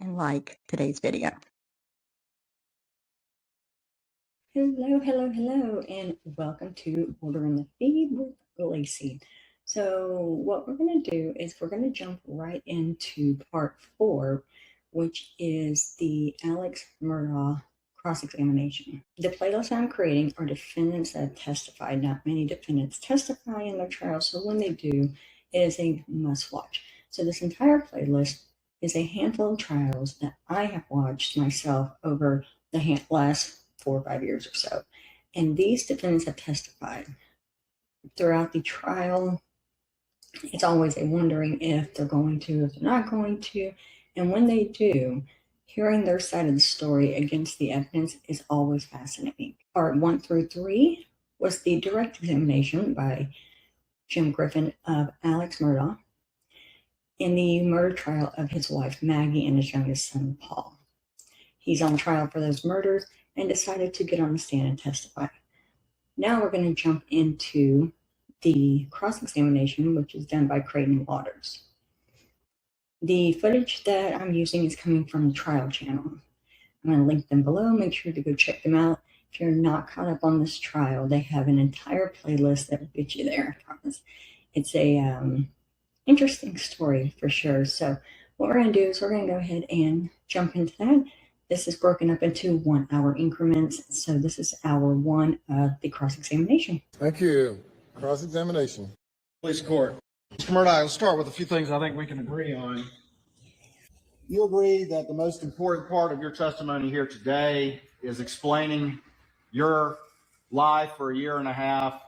and like today's video. Hello, and welcome to Ordering the Feed with Lacy. So what we're going to do is we're going to jump right into part 4, which is the Alex Murdaugh cross-examination. The playlists I'm creating are defendants that have testified. Not many defendants testify in their trials, so when they do, it is a must-watch. So this entire playlist is a handful of trials that I have watched myself over the last 4 or 5 years or so. And these defendants have testified throughout the trial. It's always a wondering if they're going to, if they're not going to. And when they do, hearing their side of the story against the evidence is always fascinating. Part 1 through 3 was the direct examination by Jim Griffin of Alex Murdaugh in the murder trial of his wife Maggie and his youngest son Paul. He's on trial for those murders and decided to get on the stand and testify. Now we're going to jump into the cross-examination, which is done by Creighton Waters. The footage that I'm using is coming from the trial channel. I'm going to link them below. Make sure to go check them out. If you're not caught up on this trial, they have an entire playlist that will get you there, I promise. It's a interesting story for sure. So what we're going to do is we're going to go ahead and jump into that. This is broken up into 1 hour increments. So this is hour 1 of the cross-examination. Thank you. Cross-examination. Police court. Mr. Murdaugh, let's start with a few things I think we can agree on. You agree that the most important part of your testimony here today is explaining your lie for 1.5 years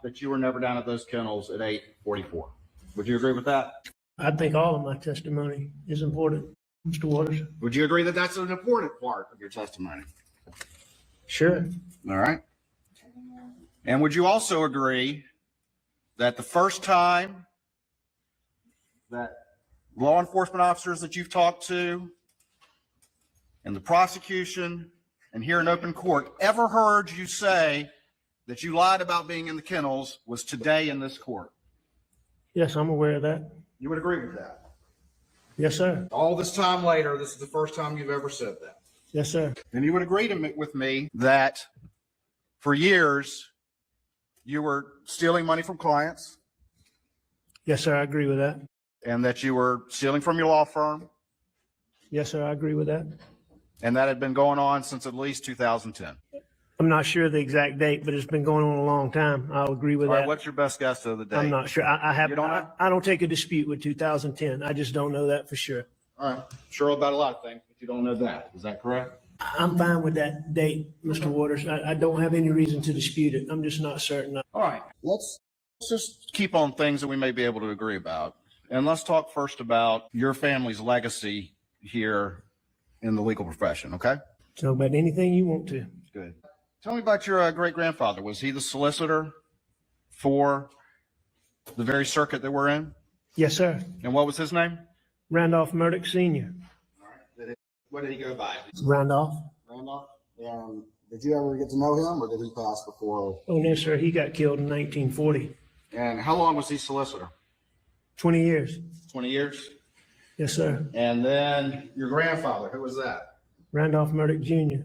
that you were never down at those kennels at 8:44. Would you agree with that? I think all of my testimony is important, Mr. Waters. Would you agree that that's an important part of your testimony? Sure. All right. And would you also agree that the first time that law enforcement officers that you've talked to and the prosecution and here in open court ever heard you say that you lied about being in the kennels was today in this court? Yes, I'm aware of that. You would agree with that? Yes, sir. All this time later, this is the first time you've ever said that? Yes, sir. And you would agree with me that for years you were stealing money from clients? Yes, sir, I agree with that. And that you were stealing from your law firm? Yes, sir, I agree with that. And that had been going on since at least 2010? I'm not sure the exact date, but it's been going on a long time. I'll agree with All right, that. what's your best guess of the date? I'm not sure. You don't know? I don't take a dispute with 2010. I just don't know that for sure. All right. Sure about a lot of things, but you don't know that. Is that correct? I'm fine with that date, Mr. Waters. I don't have any reason to dispute it. I'm just not certain. All right. Let's just keep on things that we may be able to agree about. And let's talk first about your family's legacy here in the legal profession, okay? Talk about anything you want to. Good. Tell me about your great-grandfather. Was he the solicitor for the very circuit that we're in? Yes, sir. And what was his name? Randolph Murdaugh Sr. All right. What did he go by? Randolph. Randolph? Did you ever get to know him, or did he pass before? Oh, no, sir. He got killed in 1940. And how long was he solicitor? 20 years. 20 years? Yes, sir. And then your grandfather, who was that? Randolph Murdaugh Jr.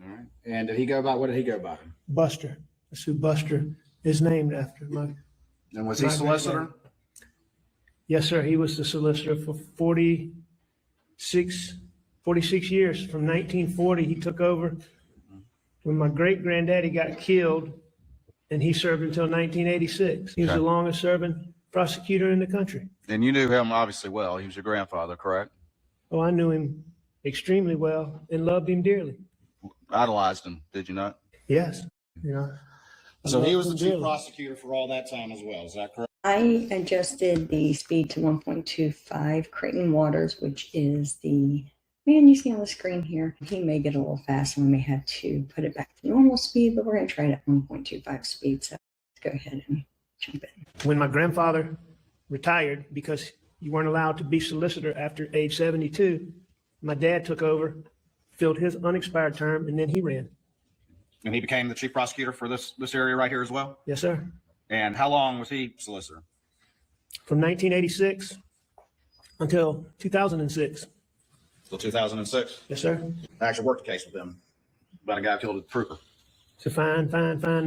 All right. And did he go by, what did he go by? Buster. That's who Buster is named after. And was he solicitor? Yes, sir. He was the solicitor for 46 years. From 1940, he took over when my great-granddaddy got killed, and he served until 1986. He was the longest serving prosecutor in the country. And you knew him obviously well. He was your grandfather, correct? Oh, I knew him extremely well and loved him dearly. Idolized him, did you not? Yes. You know. So he was the chief prosecutor for all that time as well. Is that correct? I adjusted the speed to 1.25. Creighton Waters, which is the man you see on the screen here, he may get a little fast and we may have to put it back to normal speed, but we're going to try it at 1.25 speed. So let's go ahead and jump in. When my grandfather retired, because you weren't allowed to be solicitor after age 72, my dad took over, filled his unexpired term, and then he ran. And he became the chief prosecutor for this area right here as well? Yes, sir. And how long was he solicitor? From 1986 until 2006. till 2006. Yes, sir. I actually worked a case with him about a guy who killed a trooper. It's a fine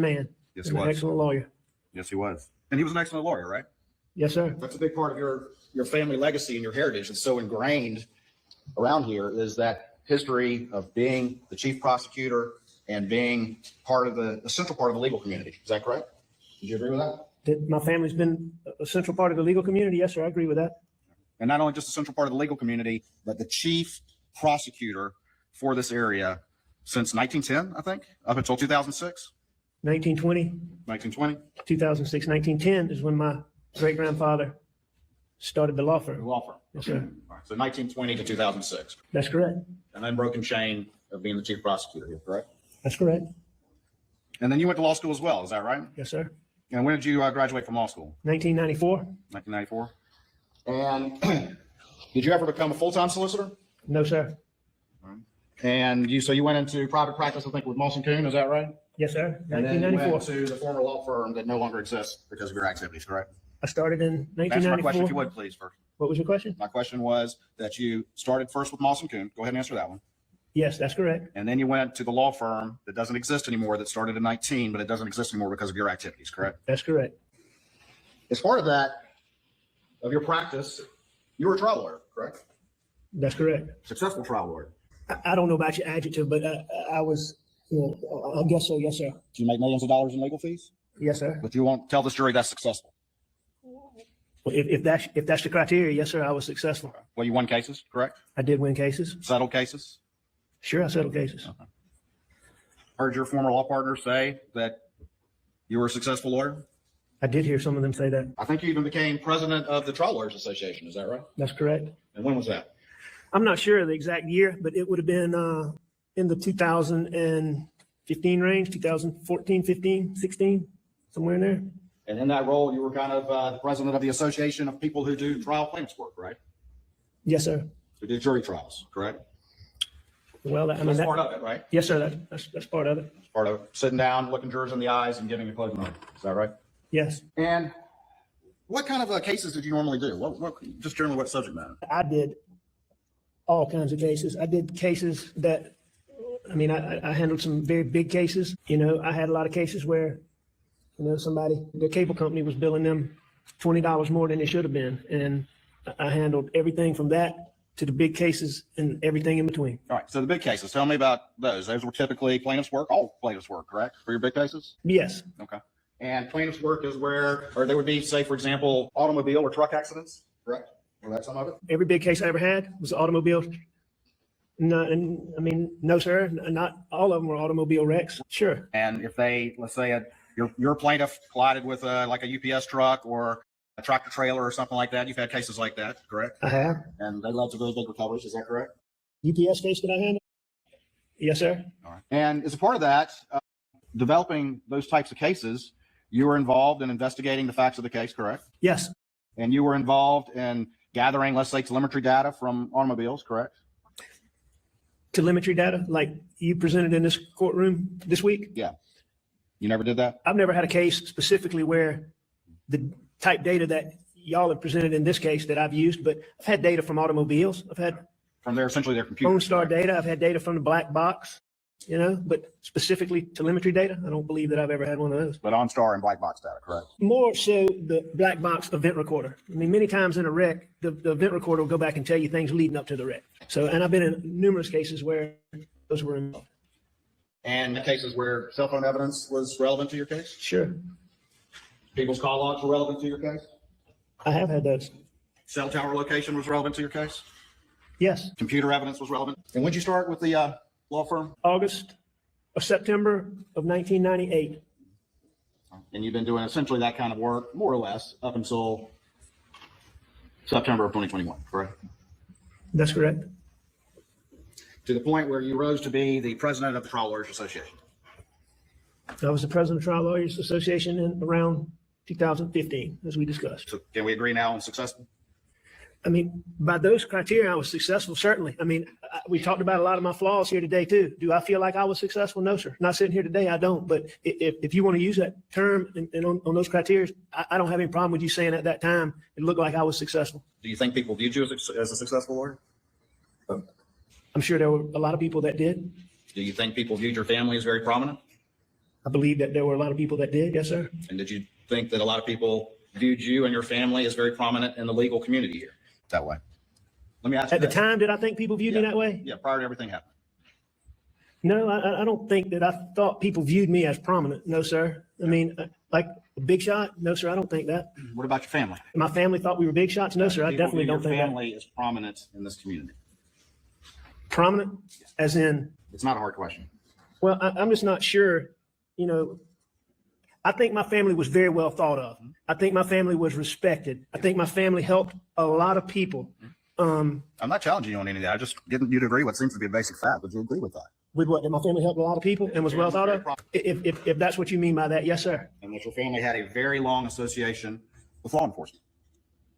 man. Yes, And he an was. excellent lawyer. Yes, he was. And he was an excellent lawyer, right? Yes, sir. That's a big part of your family legacy and your heritage. It's so ingrained around here is that history of being the chief prosecutor and being part of the central part of the legal community. Is that correct? Did you agree with that? That my family's been a central part of the legal community. Yes, sir. I agree with that. And not only just a central part of the legal community, but the chief prosecutor for this area since 1910, I think, up until 2006, 1920, 1920. 2006, 1910 is when my great-grandfather started the law The firm. law firm. Yes, sir. All right, so 1920 to 2006. That's correct. An unbroken chain of being the chief prosecutor here, correct? That's correct. And then you went to law school as well, is that right? Yes, sir. And when did you graduate from law school? 1994? 1994. And did you ever become a full-time solicitor? No, sir. And so you went into private practice, I think, with Moss and Coon, is that right? Yes, sir. And then you went 1994. to the former law firm that no longer exists because of your activities, correct? I started in Answer my question if you 1994. would, please, first. What was your question? My question was that you started first with Moss and Coon. Go ahead and answer that one. Yes, that's correct. And then you went to the law firm that doesn't exist anymore, that started in 19, but it doesn't exist anymore because of your activities, correct? That's correct. As part of that, of your practice, you were a trial lawyer, correct? That's correct. Successful trial lawyer. I don't know about your adjective, but I was, I guess so. Yes, sir. Did you make millions of dollars in legal fees? Yes, sir. But you won't tell this jury that's successful. Well, if that's the criteria, yes, sir, I was successful. Well, you won cases, correct? I did win cases. Settled cases? Sure, I settled cases. Heard your former law partner say that you were a successful lawyer? I did hear some of them say that. I think you even became president of the Trial Lawyers Association, is that right? That's correct. And when was that? I'm not sure of the exact year, but it would have been in the 2015 range, 2014, 15, 16, somewhere in there. And in that role, you were kind of the president of the Association of People Who Do Trial Plaintiffs Work, right? Yes, sir. Who do jury trials, correct? Well, I mean, That's part of it, right? yes, sir, that's part of it. It's part of it. Sitting down, looking jurors in the eyes and giving a closing argument. Is that right? Yes, And what kind of cases did you normally do? What just generally what subject matter? I did all kinds of cases. I did cases that, I mean, I handled some very big cases. I had a lot of cases where, the cable company was billing them $20 more than they should have been. And I handled everything from that to the big cases and everything in between. All right. So the big cases, tell me about those. Those were typically plaintiff's work, all plaintiff's work, correct? For your big cases? Yes, Okay. And plaintiff's work is where, or there would be, say, for example, automobile or truck accidents, correct? Were that some of it? every big case I ever had was automobile. No, and I mean, no, sir, not all of them were automobile wrecks. Sure. And if they, let's say, your plaintiff collided with like a UPS truck or a tractor trailer or something like that, you've had cases like that, correct? I have. And they led to very big recoveries, is that correct? UPS case that I handled? Yes, sir. All right. And as a part of that, developing those types of cases, you were involved in investigating the facts of the case, correct? Yes, And you were involved in gathering, let's say, telemetry data from automobiles, correct? telemetry data like you presented in this courtroom this week. Yeah. You never did that? I've never had a case specifically where the type data that y'all have presented in this case that I've used, but I've had data from automobiles. I've had From essentially their computer. OnStar data. I've had data from the black box, but specifically telemetry data. I don't believe that I've ever had one of those. But OnStar and black box data, correct? More so the black box event recorder. I mean, many times in a wreck, the event recorder will go back and tell you things leading up to the wreck. So, and I've been in numerous cases where those were involved. And the cases where cell phone evidence was relevant to your case? Sure. People's call logs were relevant to your case? I have had those. Cell tower location was relevant to your case? Yes. Computer evidence was relevant? And when did you start with the law firm? September of 1998. And you've been doing essentially that kind of work, more or less, up until September of 2021, correct? That's correct. To the point where you rose to be the president of the Trial Lawyers Association. I was the president of Trial Lawyers Association in around 2015, as we discussed. So can we agree now on successful? I mean, by those criteria, I was successful, certainly. I mean, we talked about a lot of my flaws here today, too. Do I feel like I was successful? No, sir. Not sitting here today, I don't. But if you want to use that term and on those criteria, I don't have any problem with you saying at that time it looked like I was successful. Do you think people viewed you as a successful lawyer? I'm sure there were a lot of people that did. Do you think people viewed your family as very prominent? I believe that there were a lot of people that did. Yes, sir. And did you think that a lot of people viewed you and your family as very prominent in the legal community here that way? Let me ask you At the this. time, did I think people viewed me that way? Yeah, prior to everything happening. No, I don't think that I thought people viewed me as prominent. No, sir. I mean, like a big shot? No, sir. I don't think that. What about your family? My family thought we were big shots? No, sir. I People definitely view don't think your that. family is prominent in this community. Prominent as in, It's not a hard question. well, I'm just not sure, you know, I think my family was very well thought of. I think my family was respected. I think my family helped a lot of people. I'm not challenging you on any of that. I just getting you to agree what seems to be a basic fact. Would you agree with that? With what? That my family helped a lot of people and was well thought of? If that's what you mean by that, yes, sir. And that your family had a very long association with law enforcement.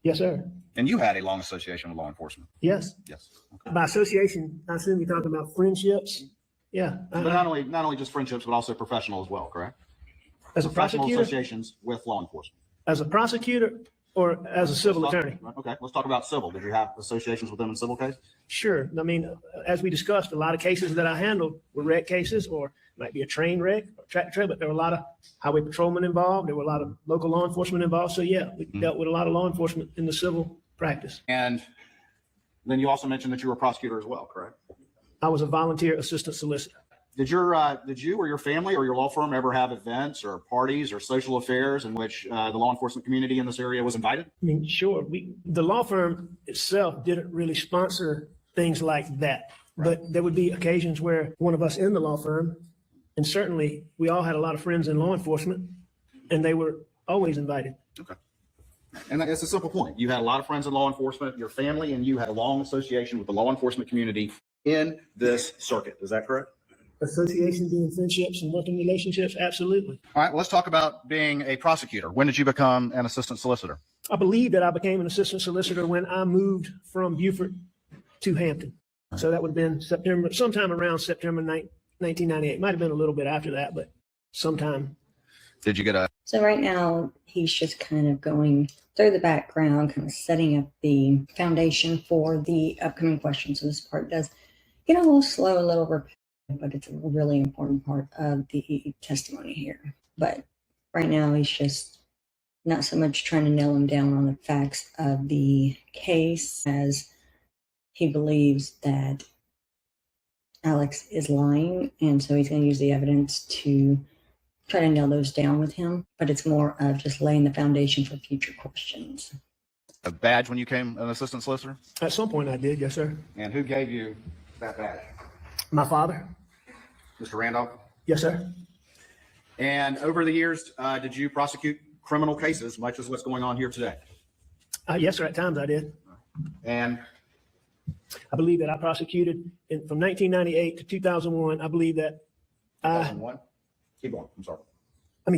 Yes, sir. And you had a long association with law enforcement. Yes. Yes. Okay. By association, I assume you're talking about friendships. Yeah. But not only just friendships, but also professional as well, correct? As a Professional prosecutor, associations with law enforcement. as a prosecutor, or as a civil Let's talk- attorney? Okay, let's talk about civil. Did you have associations with them in civil cases? Sure. I mean, as we discussed, a lot of cases that I handled were wreck cases, or might be a train wreck or tractor trailer, but there were a lot of highway patrolmen involved. There were a lot of local law enforcement involved. So yeah, we dealt with a lot of law enforcement in the civil practice. And then you also mentioned that you were a prosecutor as well, correct? I was a volunteer assistant solicitor. Did you or your family or your law firm ever have events or parties or social affairs in which the law enforcement community in this area was invited? I mean, sure, the law firm itself didn't really sponsor things like that. But there would be occasions where one of us in the law firm, and certainly we all had a lot of friends in law enforcement, and they were always invited. Okay. And that's a simple point. You had a lot of friends in law enforcement, your family and you had a long association with the law enforcement community in this circuit. Is that correct? Association being friendships and working relationships, absolutely. All right, well, let's talk about being a prosecutor. When did you become an assistant solicitor? I believe that I became an assistant solicitor when I moved from Beaufort to Hampton. So that would have been sometime around September 1998. Might have been a little bit after that, but sometime. Did you get a So right now, he's just kind of going through the background, kind of setting up the foundation for the upcoming questions. So this part does get a little slow, a little repetitive, but it's a really important part of the testimony here. But right now, he's just not so much trying to nail him down on the facts of the case as he believes that Alex is lying. And so he's going to use the evidence to try to nail those down with him. But it's more of just laying the foundation for future questions. a badge when you came an assistant solicitor? At some point I did, yes, sir. And who gave you that badge? My father, Mr. Randolph? yes, sir. And over the years, did you prosecute criminal cases, much as what's going on here today? Yes, sir, at times I did. And I believe that I prosecuted from 1998 to 2001. I believe that 2001? Keep going, I'm sorry.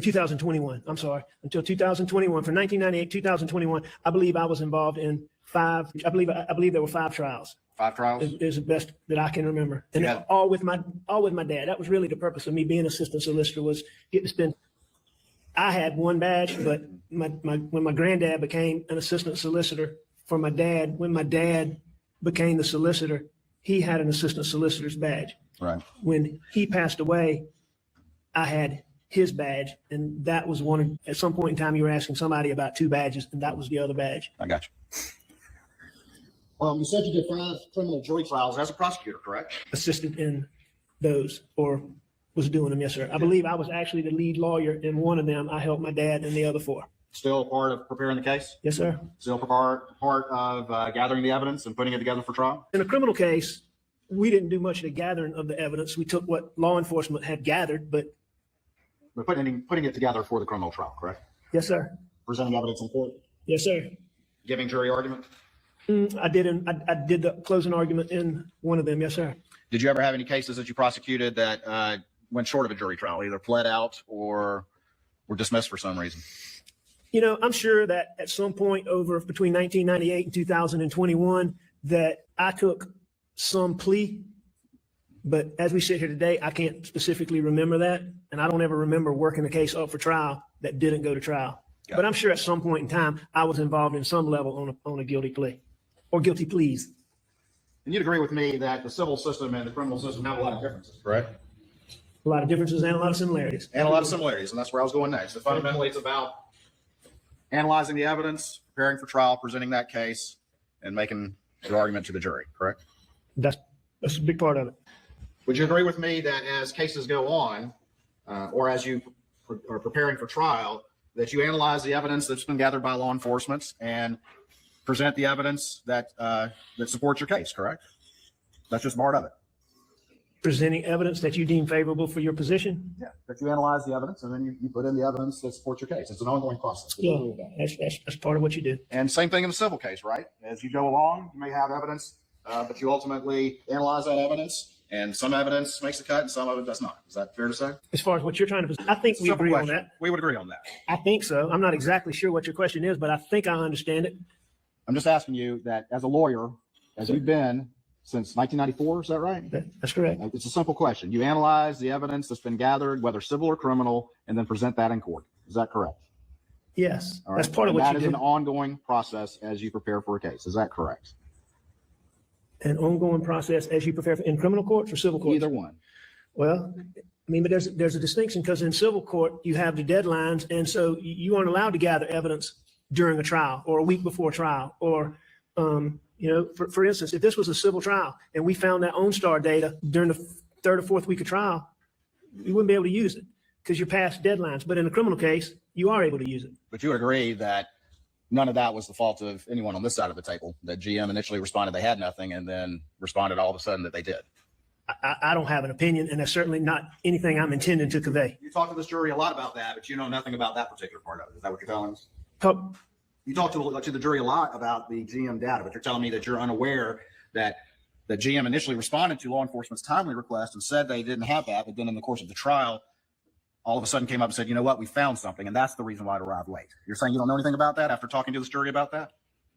2021, I'm sorry, until 2021, from 1998, 2021, I believe I was involved in I believe there were 5 trials. 5 trials? Is the best that I can remember. And Yeah. all with my dad. That was really the purpose of me being assistant solicitor, was get to spend. I had one badge, but when my granddad became an assistant solicitor for my dad, when my dad became the solicitor, he had an assistant solicitor's badge. Right. When he passed away, I had his badge, and that was at some point in time, you were asking somebody about 2 badges, and that was the other badge. I got you. You said you did 5 criminal jury trials as a prosecutor, correct? Assisted in those, or was doing them, yes, sir. I believe I was actually the lead lawyer in one of them. I helped my dad in the other 4. Still part of preparing the case? Yes, sir. Still part of gathering the evidence and putting it together for trial? In a criminal case, we didn't do much of the gathering of the evidence. We took what law enforcement had gathered, but But putting it together for the criminal trial, correct? yes, sir. Presenting evidence in court? Yes, sir. Giving jury argument? I did the closing argument in one of them. Yes, sir. Did you ever have any cases that you prosecuted that went short of a jury trial, either pled out or were dismissed for some reason? I'm sure that at some point between 1998 and 2021, that I took some plea, but as we sit here today, I can't specifically remember that. And I don't ever remember working a case up for trial that didn't go to trial. Got But it. I'm sure at some point in time, I was involved in some level on a guilty plea or guilty pleas. And you'd agree with me that the civil system and the criminal system have a lot of differences, correct? A lot of differences and a lot of similarities. And a lot of similarities, and that's where I was going next. So fundamentally, it's about analyzing the evidence, preparing for trial, presenting that case, and making your argument to the jury, correct? That's a big part of it. Would you agree with me that as cases go on, or as you are preparing for trial, that you analyze the evidence that's been gathered by law enforcement and present the evidence that that supports your case, correct? That's just part of it. Presenting evidence that you deem favorable for your position? Yeah, that you analyze the evidence and then you put in the evidence that supports your case. It's an ongoing process. Yeah, that's part of what you do. And same thing in the civil case, right? As you go along, you may have evidence, but you ultimately analyze that evidence, and some evidence makes the cut and some of it does not. Is that fair to say? As far as what you're trying to, I think we Simple agree on question. that. We would agree on that. I think so. I'm not exactly sure what your question is, but I think I understand it. I'm just asking you that as a lawyer, as you've been since 1994, is that right? That's correct. It's a simple question. You analyze the evidence that's been gathered, whether civil or criminal, and then present that in court. Is that correct? Yes, All that's right. part of And what that you is do. an ongoing process as you prepare for a case. Is that correct? An ongoing process as you prepare in criminal courts or civil courts? Either one. Well, I mean, but there's a distinction because in civil court, you have the deadlines. And so you aren't allowed to gather evidence during a trial or a week before trial. Or, you know, for instance, if this was a civil trial and we found that OnStar data during the third or fourth week of trial, you wouldn't be able to use it because you're past deadlines. But in a criminal case, you are able to use it. But you would agree that none of that was the fault of anyone on this side of the table, that GM initially responded they had nothing and then responded all of a sudden that they did. I don't have an opinion, and that's certainly not anything I'm intending to convey. You talk to this jury a lot about that, but you know nothing about that particular part of it. Is that what you're telling us? Talk- You talk to the jury a lot about the GM data, but you're telling me that you're unaware that the GM initially responded to law enforcement's timely request and said they didn't have that, but then in the course of the trial, all of a sudden came up and said, you know what, we found something, and that's the reason why it arrived late. You're saying you don't know anything about that after talking to this jury about that?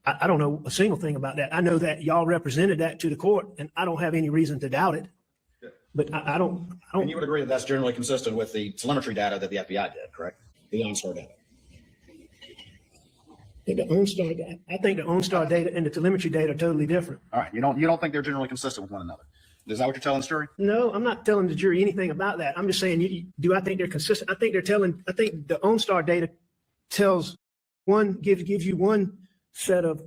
I don't know a single thing about that. I know that y'all represented that to the court, and I don't have any reason to doubt it. But I don't. And you would agree that that's generally consistent with the telemetry data that the FBI did, correct? The OnStar data. I think the OnStar data and the telemetry data are totally different. All right. You don't think they're generally consistent with one another. Is that what you're telling the jury? No, I'm not telling the jury anything about that. I'm just saying, do I think they're consistent? I think the OnStar data gives you one set of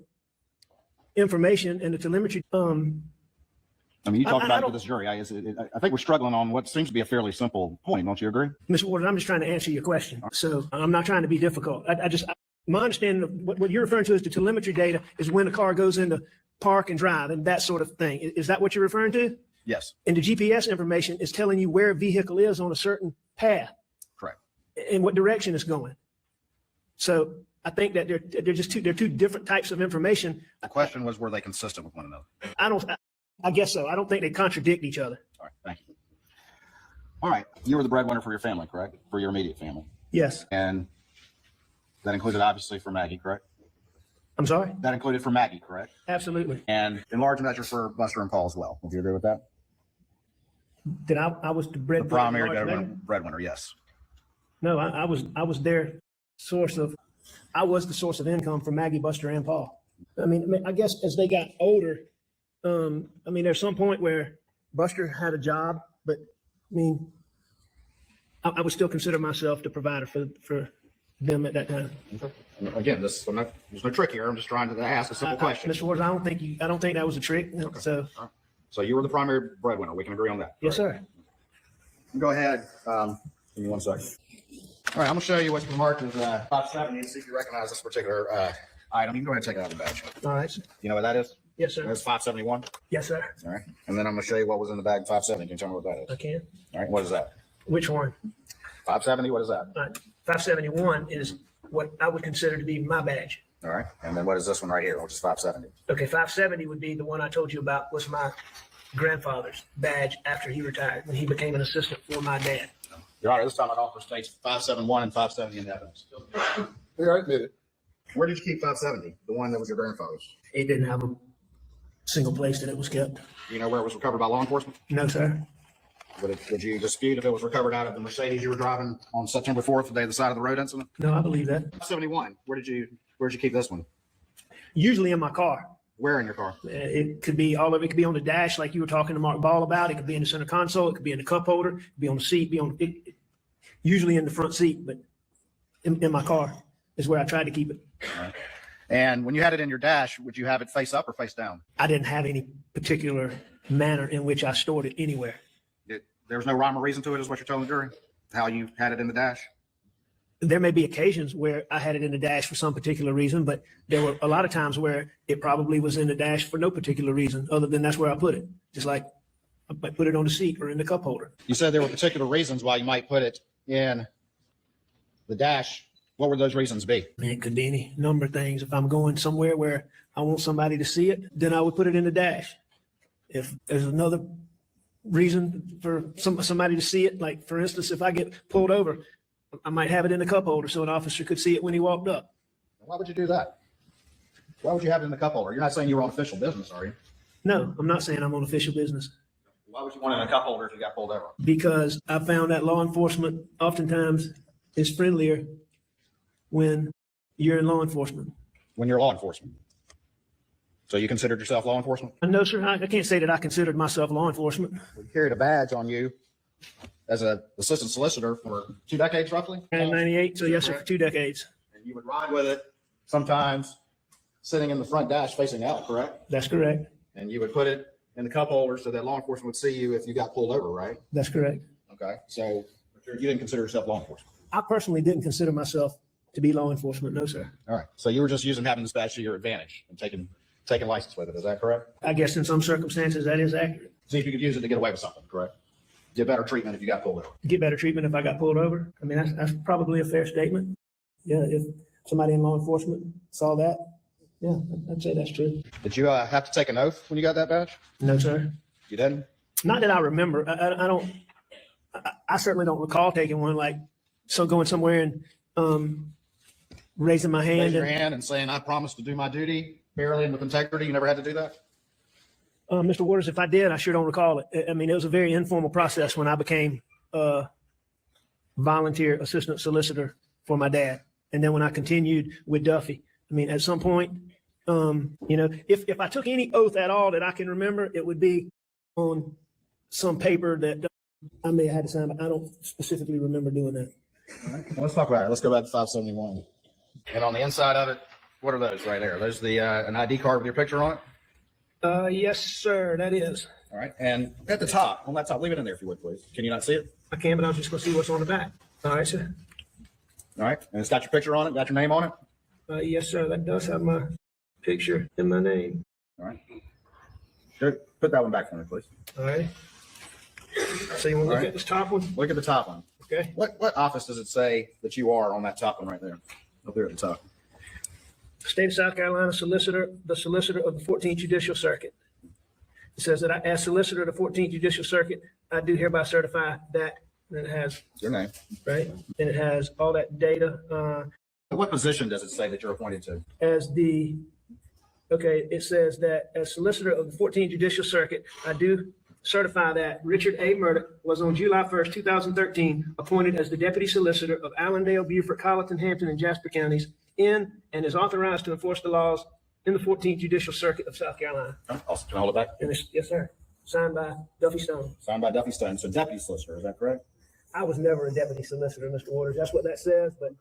information, and the telemetry, I mean, you talked I about it to don't- this jury. I think we're struggling on what seems to be a fairly simple point. Don't you agree? Mr. Waters, I'm just trying to answer your question. So I'm not trying to be difficult. My understanding of what you're referring to as the telemetry data is when the car goes into park and drive and that sort of thing. Is that what you're referring to? Yes. And the GPS information is telling you where a vehicle is on a certain path Correct. and what direction it's going. So I think that they're two different types of information. The question was, were they consistent with one another? I guess so. I don't think they contradict each other. All right. Thank you. All right. You were the breadwinner for your family, correct? For your immediate family. Yes. And that included obviously for Maggie, correct? I'm sorry? That included for Maggie, correct? Absolutely. And in large measure for Buster and Paul as well. Would you agree with that? That I was the The breadwinner. primary breadwinner, yes. No, I was their source of, I was the source of income for Maggie, Buster, and Paul. I mean, I guess as they got older, I mean, there's some point where Buster had a job, but I mean, I would still consider myself the provider for them at that time. Okay. Again, there's no trick here. I'm just trying to ask a simple question. Mr. Waters, I don't think that was a trick. Okay. So, So you were the primary breadwinner. We can agree on that. yes, sir. Go ahead. Give me 1 second. All right, I'm gonna show you what's been marked as 570 and see if you recognize this particular item. You can go ahead and take it out of the badge. All right. You know what that is? Yes, sir. That's 571. Yes, sir. All right. And then I'm gonna show you what was in the bag 570. Can you tell me what that is? I can. All right. What is that? Which one? 570. What is that? 571 is what I would consider to be my badge. All right. And then what is this one right here, which is 570? Okay, 570 would be the one I told you about, was my grandfather's badge after he retired, when he became an assistant for my dad. Your Honor, this time it also states 571 and 570 in the evidence. Yeah, I admit it. Where did you keep 570? The one that was your grandfather's? It didn't have a single place that it was kept. Do you know where it was recovered by law enforcement? No, sir. Would you dispute if it was recovered out of the Mercedes you were driving on September 4th, the day of the side of the road incident? No, I believe that. 571. Where'd you keep this one? Usually in my car. Where in your car? It could be all of it could be on the dash, like you were talking to Mark Ball about. It could be in the center console. It could be in the cup holder. It could be on the seat. Usually in the front seat, but in my car is where I tried to keep it. All right. And when you had it in your dash, would you have it face up or face down? I didn't have any particular manner in which I stored it anywhere. There was no rhyme or reason to it, is what you're telling the jury? How you had it in the dash? There may be occasions where I had it in the dash for some particular reason, but there were a lot of times where it probably was in the dash for no particular reason other than that's where I put it. Just like I might put it on the seat or in the cup holder. You said there were particular reasons why you might put it in the dash. What would those reasons be? It could be any number of things. If I'm going somewhere where I want somebody to see it, then I would put it in the dash. If there's another reason for somebody to see it, like for instance, if I get pulled over, I might have it in the cup holder so an officer could see it when he walked up. Why would you do that? Why would you have it in the cup holder? You're not saying you were on official business, are you? No, I'm not saying I'm on official business. Why would you want it in a cup holder if you got pulled over? Because I found that law enforcement oftentimes is friendlier when you're in law enforcement. When you're law enforcement. So you considered yourself law enforcement? No, sir, I can't say that I considered myself law enforcement. You carried a badge on you as an assistant solicitor for 2 decades, roughly? 98, so yes, sir, for 2 decades. And you would ride with it sometimes sitting in the front dash facing out, correct? That's correct. And you would put it in the cup holder so that law enforcement would see you if you got pulled over, right? That's correct. Okay, so you didn't consider yourself law enforcement? I personally didn't consider myself to be law enforcement, no, sir. All right, so you were just using having this badge to your advantage and taking license with it, is that correct? I guess in some circumstances that is accurate. See if you could use it to get away with something, correct? Get better treatment if you got pulled over. Get better treatment if I got pulled over. I mean, that's probably a fair statement. Yeah, if somebody in law enforcement saw that, yeah, I'd say that's true. Did you have to take an oath when you got that badge? No, sir. You didn't? Not that I remember. I certainly don't recall taking one, like going somewhere and raising my hand. Raise your hand and saying, I promise to do my duty fairly and with integrity. You never had to do that? Mr. Waters, if I did, I sure don't recall it. I mean, it was a very informal process when I became a volunteer assistant solicitor for my dad. And then when I continued with Duffy, I mean, at some point, if I took any oath at all that I can remember, it would be on some paper that I may have had to sign, but I don't specifically remember doing that. All right. Well, let's talk about it. Let's go back to 571. And on the inside of it, what are those right there? There's an ID card with your picture on it? Yes, sir, that is. All right. And at the top, on that top, leave it in there if you would, please. Can you not see it? I can, but I'm just going to see what's on the back. All right, sir. All right. And it's got your picture on it, got your name on it? Yes, sir, that does have my picture and my name. All right. Good. Put that one back for me, please. All right. So you want to look at this top one? Look at the top one. Okay. What office does it say that you are on that top one right there? Up there at the top. State of South Carolina solicitor, the solicitor of the 14th Judicial Circuit. It says that I, as solicitor of the 14th Judicial Circuit, I do hereby certify that, and it has, It's your name. right? And it has all that data, What position does it say that you're appointed to? it says that as solicitor of the 14th Judicial Circuit, I do certify that Richard A. Murdaugh was on July 1st, 2013, appointed as the deputy solicitor of Allendale, Beaufort, Colleton, Hampton, and Jasper counties in and is authorized to enforce the laws in the 14th Judicial Circuit of South Carolina. Also, can I hold it back? And it's, yes, sir. Signed by Duffy Stone. Signed by Duffy Stone. So deputy solicitor, is that correct? I was never a deputy solicitor, Mr. Waters. That's what that says, but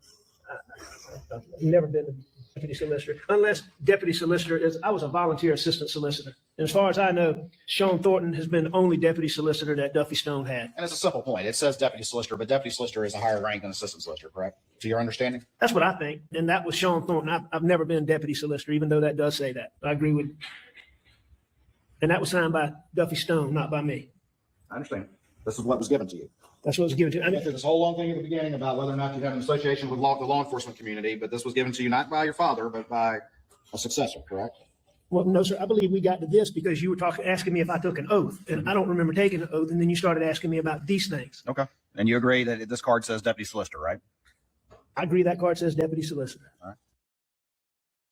I've never been a deputy solicitor, unless deputy solicitor is, I was a volunteer assistant solicitor. And as far as I know, Sean Thornton has been the only deputy solicitor that Duffy Stone had. And it's a simple point. It says deputy solicitor, but deputy solicitor is a higher rank than assistant solicitor, correct? To your understanding? That's what I think. And that was Sean Thornton. I've never been deputy solicitor, even though that does say that. I agree with, and that was signed by Duffy Stone, not by me. I understand. This is what was given to you. That's what was given to. I went through this whole long thing at the beginning about whether or not you have an association with the law enforcement community, but this was given to you not by your father, but by a successor, correct? Well, no, sir. I believe we got to this because you were asking me if I took an oath, and I don't remember taking an oath. And then you started asking me about these things. Okay. And you agree that this card says deputy solicitor, right? I agree that card says deputy solicitor. All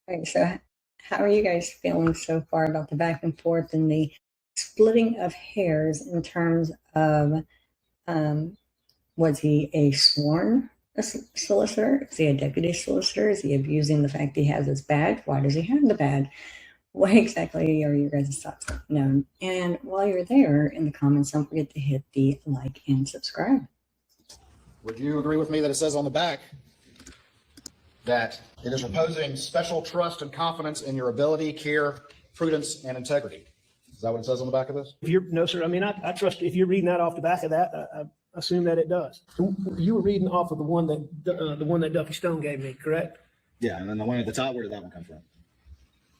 right. Okay, so how are you guys feeling so far about the back and forth and the splitting of hairs in terms of was he a sworn solicitor? Is he a deputy solicitor? Is he abusing the fact he has his badge? Why does he have the badge? what exactly are your guys' thoughts? No. And while you're there in the comments, don't forget to hit the like and subscribe. Would you agree with me that it says on the back that it is reposing special trust and confidence in your ability, care, prudence, and integrity? Is that what it says on the back of this? No, sir. I mean, I trust if you're reading that off the back of that, I assume that it does. You were reading off of the one that Duffy Stone gave me, correct? Yeah, and then the one at the top, where did that one come from?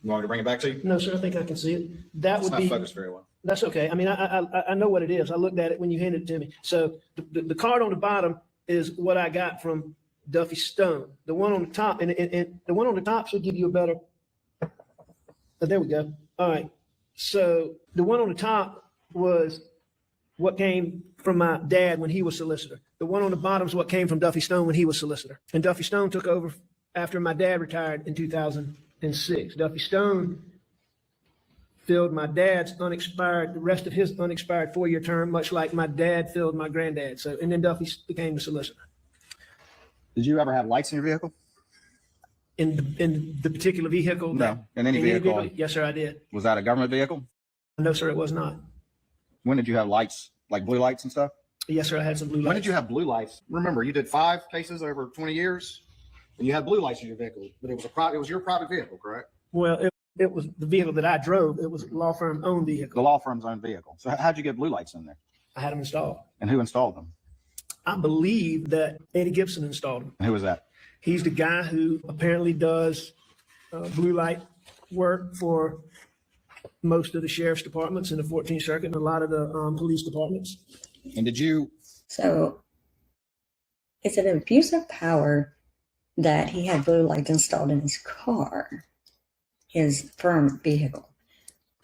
You want me to bring it back to you? No, sir. I think I can see it. That It's would not be. focused very well. That's okay. I mean, I know what it is. I looked at it when you handed it to me. So the card on the bottom is what I got from Duffy Stone. The one on the top, and the one on the top should give you a better. There we go. All right. So the one on the top was what came from my dad when he was solicitor. The one on the bottom is what came from Duffy Stone when he was solicitor. And Duffy Stone took over after my dad retired in 2006. Duffy Stone filled my dad's the rest of his unexpired 4-year term, much like my dad filled my granddad. So, and then Duffy became the solicitor. Did you ever have lights in your vehicle? In the particular vehicle? No, in any vehicle. Yes, sir, I did. Was that a government vehicle? No, sir, it was not. When did you have lights, like blue lights and stuff? Yes, sir, I had some blue lights. When did you have blue lights? Remember, you did 5 cases over 20 years, and you had blue lights in your vehicle, but it was your private vehicle, correct? Well, it was the vehicle that I drove. It was a law firm owned The vehicle. law firm's own vehicle. So how'd you get blue lights in there? I had them installed. And who installed them? I believe that Eddie Gibson installed them. And who was that? He's the guy who apparently does blue light work for most of the sheriff's departments in the 14th Circuit and a lot of the police departments. And did you? So is it an abuse of power that he had blue lights installed in his car, his firm vehicle?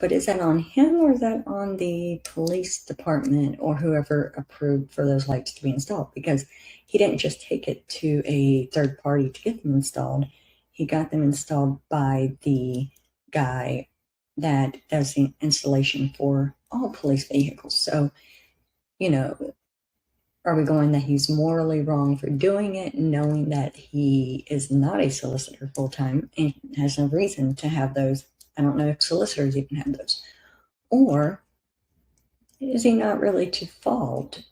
But is that on him or is that on the police department or whoever approved for those lights to be installed? Because he didn't just take it to a third party to get them installed. He got them installed by the guy that does the installation for all police vehicles. So, you know, are we going that he's morally wrong for doing it, knowing that he is not a solicitor full time and has no reason to have those? I don't know if solicitors even have those. Or is he not really to fault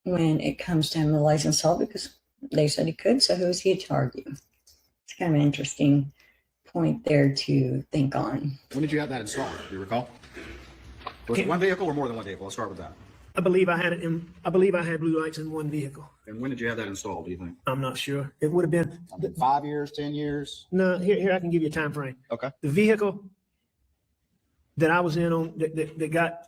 when it comes to having the license installed because they said he could, so who is he to argue? It's kind of an interesting point there to think on. When did you have that installed? Do you recall? Was it one vehicle or more than one vehicle? Let's start with that. I believe I had blue lights in one vehicle. And when did you have that installed, do you think? I'm not sure. It would have been 5 years, 10 years? no. Here I can give you a time frame. Okay. The vehicle that I was in on that got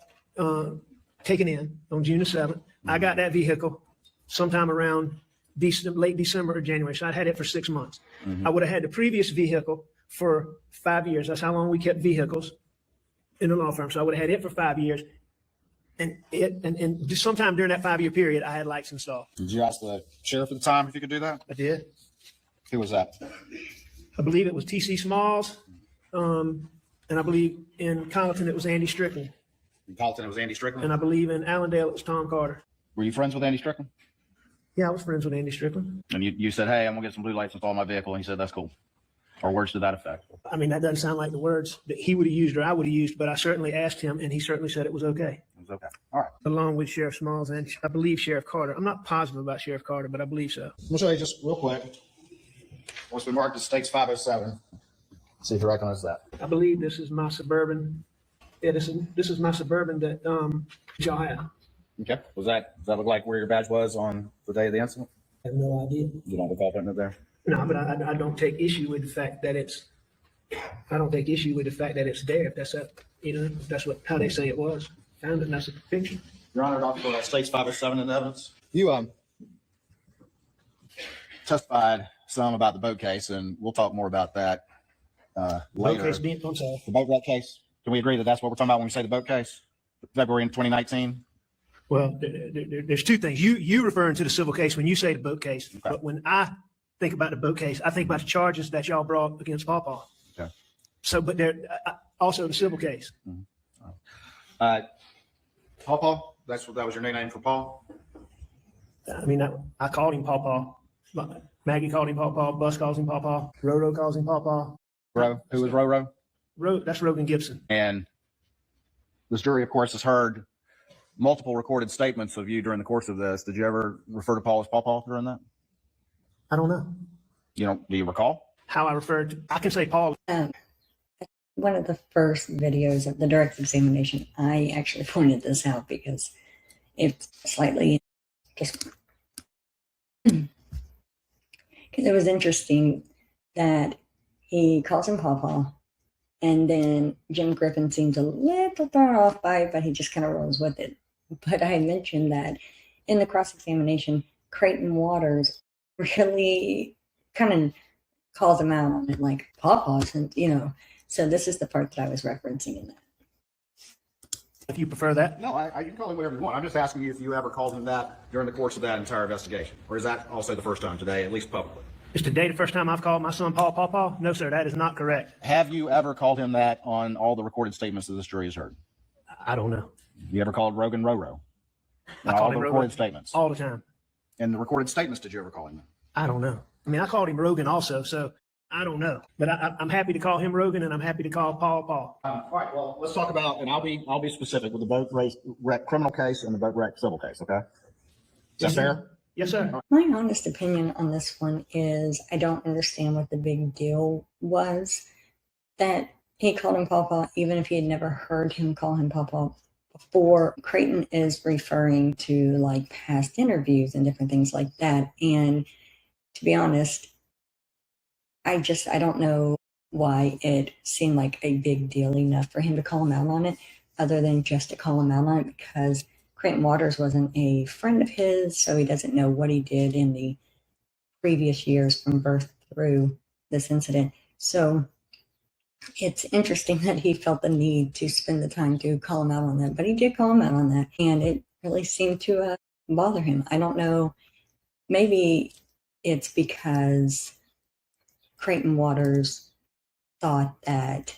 taken in on June the 7th. I got that vehicle sometime around late December or January. So I had it for 6 months. I would have had the previous vehicle for 5 years. That's how long we kept vehicles in the law firm. So I would have had it for 5 years. And just sometime during that 5-year period, I had lights installed. Did you ask the sheriff at the time if you could do that? I did. Who was that? I believe it was T.C. Smalls. And I believe in Colleton, it was Andy Strickland. In Colleton, it was Andy Strickland? And I believe in Allendale, it was Tom Carter. Were you friends with Andy Strickland? Yeah, I was friends with Andy Strickland. And you said, hey, I'm going to get some blue lights installed on my vehicle. And he said, that's cool. Or words to that effect. I mean, that doesn't sound like the words that he would have used or I would have used, but I certainly asked him, and he certainly said it was okay. It was okay. All right. Along with Sheriff Smalls and I believe Sheriff Carter. I'm not positive about Sheriff Carter, but I believe so. I'm going to show you just real quick what's been marked as States 507. See if you recognize that. I believe this is my Suburban. Yeah, this is my Suburban that y'all have. Okay. Does that look like where your badge was on the day of the incident? I have no idea. You don't recall putting it there? No, but I don't take issue with the fact that it's. I don't take issue with the fact that it's there. If that's if that's how they say it was. Found it, and that's a picture. Your Honor, Dr. States 507 in evidence. You testified some about the boat case, and we'll talk more about that later. Boat case I'm sorry. The boat wreck case. Can we agree that that's what we're talking about when we say the boat case? February in 2019? Well, there's two things. You referring to the civil case when you say the boat case, Okay. but when I think about the boat case, I think about the charges that y'all brought against Pawpaw. Okay. So, but there also the civil case. Pawpaw? That was your nickname for Paul? I mean, I called him Pawpaw. Maggie called him Pawpaw. Bus calls him Pawpaw. Roro calls him Pawpaw. Ro? Who was Roro? That's Rogan Gibson. And this jury, of course, has heard multiple recorded statements of you during the course of this. Did you ever refer to Paul as Paw during that? I don't know Do you recall? how I referred to. I can say Paul. One of the first videos of the direct examination, I actually pointed this out because it's slightly just because it was interesting that he calls him Paw, and then Jim Griffin seems a little thrown off by it, but he just kind of rolls with it. But I mentioned that in the cross-examination, Creighton Waters really kind of calls him out on it, like Paw, and So this is the part that I was referencing in that. If you prefer that. No, you can call him whatever you want. I'm just asking you if you ever called him that during the course of that entire investigation. Or is that also the first time today, at least publicly? Is today the first time I've called my son Paw? No, sir, that is not correct. Have you ever called him that on all the recorded statements that this jury has heard? I don't know. You ever called Rogan Roro? I all called the him recorded Rogan statements. all the time. And the recorded statements, did you ever call him that? I don't know. I mean, I called him Rogan also, so I don't know. But I'm happy to call him Rogan, and I'm happy to call Paw. All right. Well, let's talk about, and I'll be specific with the boat wreck criminal case and the boat wreck civil case. Okay. Is that fair? Yes, sir. My honest opinion on this one is I don't understand what the big deal was that he called him Paw, even if he had never heard him call him Paw before. Creighton is referring to like past interviews and different things like that. And to be honest, I don't know why it seemed like a big deal enough for him to call him out on it, other than just to call him out on it, because Creighton Waters wasn't a friend of his, so he doesn't know what he did in the previous years from birth through this incident. So it's interesting that he felt the need to spend the time to call him out on that, but he did call him out on that, and it really seemed to bother him. I don't know, maybe it's because Creighton Waters thought that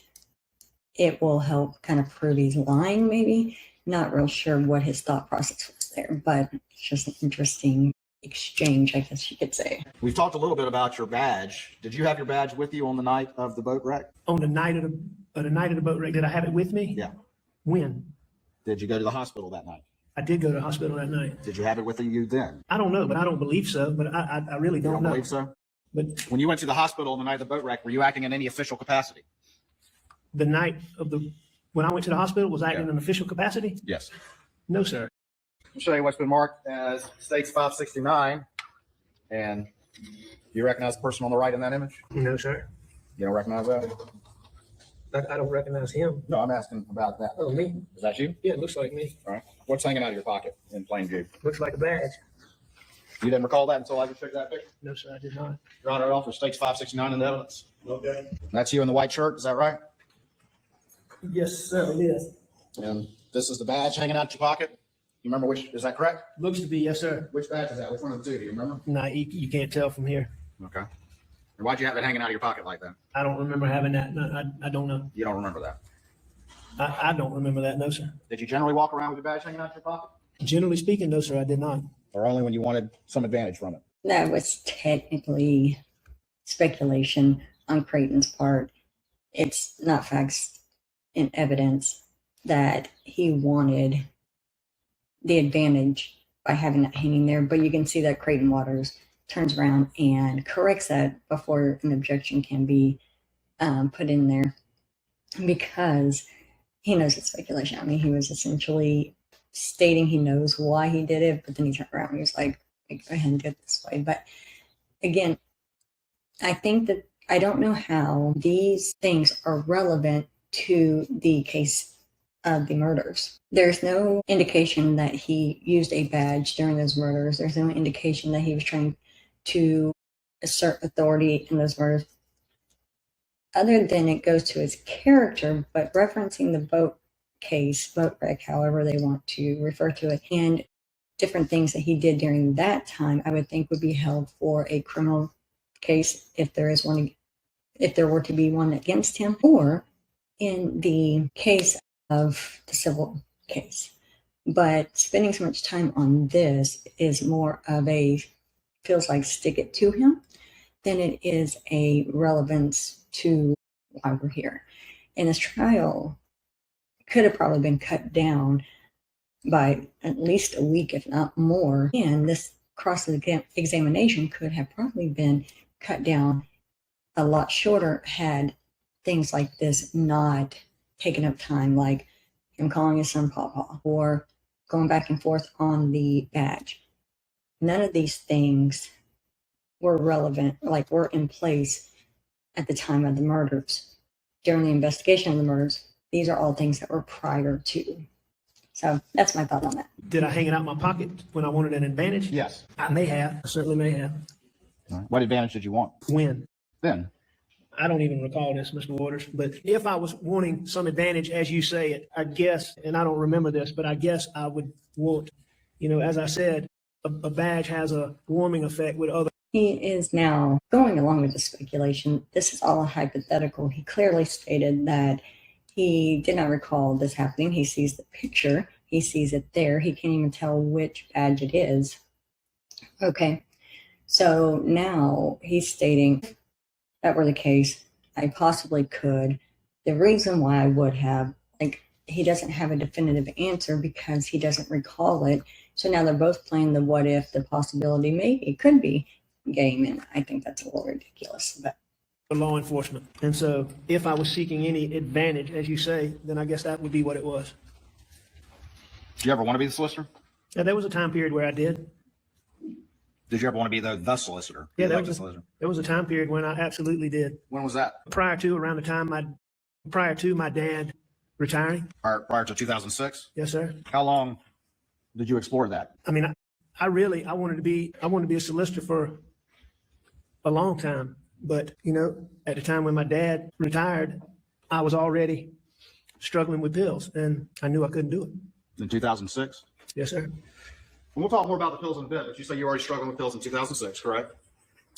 it will help kind of prove he's lying, maybe. Not real sure what his thought process was there, but it's just an interesting exchange, I guess you could say. We've talked a little bit about your badge. Did you have your badge with you on the night of the boat wreck? On the night of the boat wreck, did I have it with me? Yeah. When? Did you go to the hospital that night? I did go to the hospital that night. Did you have it with you then? I don't know, but I don't believe so. But I really You don't don't know. believe so? But When you went to the hospital on the night of the boat wreck, were you acting in any official capacity? the night of when I went to the hospital, was I acting in an official capacity? Yes. No, sir. I'll show you what's been marked as States 569. And do you recognize the person on the right in that image? No, sir. You don't recognize that? I don't recognize him. No, I'm asking about that. Oh, me? Is that you? Yeah, it looks like me. All right. What's hanging out of your pocket in plain view? Looks like a badge. You didn't recall that until I just showed you that picture? No, sir, I did not. Your Honor, it offers States 569 in the evidence. Okay. That's you in the white shirt, is that right? Yes, sir, it is. And this is the badge hanging out your pocket? You remember which, is that correct? Looks to be, yes, sir. Which badge is that? Which one of the two, do you remember? Nah, you can't tell from here. Okay. And why'd you have it hanging out of your pocket like that? I don't remember having that. No, I don't know. You don't remember that? I don't remember that. No, sir. Did you generally walk around with your badge hanging out of your pocket? Generally speaking, no, sir, I did not. Or only when you wanted some advantage from it? That was technically speculation on Creighton's part. It's not facts and evidence that he wanted the advantage by having that hanging there, but you can see that Creighton Waters turns around and corrects that before an objection can be put in there, because he knows it's speculation. I mean, he was essentially stating he knows why he did it, but then he turned around and he was like, go ahead and do it this way. But again, I think that I don't know how these things are relevant to the case of the murders. There's no indication that he used a badge during those murders. There's no indication that he was trying to assert authority in those murders, other than it goes to his character. But referencing the boat wreck, however they want to refer to it, and different things that he did during that time, I would think would be held for a criminal case if there is one, if there were to be one against him, or in the case of the civil case. But spending so much time on this is more of a, feels like stick it to him, than it is a relevance to why we're here. in this trial could have probably been cut down by at least a week, if not more. And this cross-examination could have probably been cut down a lot shorter had things like this not taken up time, like him calling his son Pawpaw or going back and forth on the badge. None of these things were relevant, like were in place at the time of the murders. During the investigation of the murders, these are all things that were prior to. So that's my thought on that. Did I hang it out in my pocket when I wanted an advantage? Yes. I may have. I certainly may have. All right. What advantage did you want When? then? I don't even recall this, Mr. Waters, but if I was wanting some advantage, as you say it, I guess, and I don't remember this, but I guess I would want, as I said, a badge has a warming effect with other. He is now going along with the speculation. This is all a hypothetical. He clearly stated that he did not recall this happening. He sees the picture. He sees it there. He can't even tell which badge it is. Okay. So now he's stating, if that were the case, I possibly could. The reason why I would have, he doesn't have a definitive answer because he doesn't recall it. So now they're both playing the what if, the possibility, maybe it could be game. And I think that's a little ridiculous, but For law enforcement. And so if I was seeking any advantage, as you say, then I guess that would be what it was. Did you ever want to be the solicitor? Now, there was a time period where I did. Did you ever want to be the solicitor? Yeah, The there elected solicitor? was a time period when I absolutely did. When was that? Prior to my dad retiring. Prior to 2006? Yes, sir. How long did you explore that? I mean, I wanted to be a solicitor for a long time. But, at the time when my dad retired, I was already struggling with pills and I knew I couldn't do it. In 2006? Yes, sir. And we'll talk more about the pills in a bit, but you say you were already struggling with pills in 2006, correct?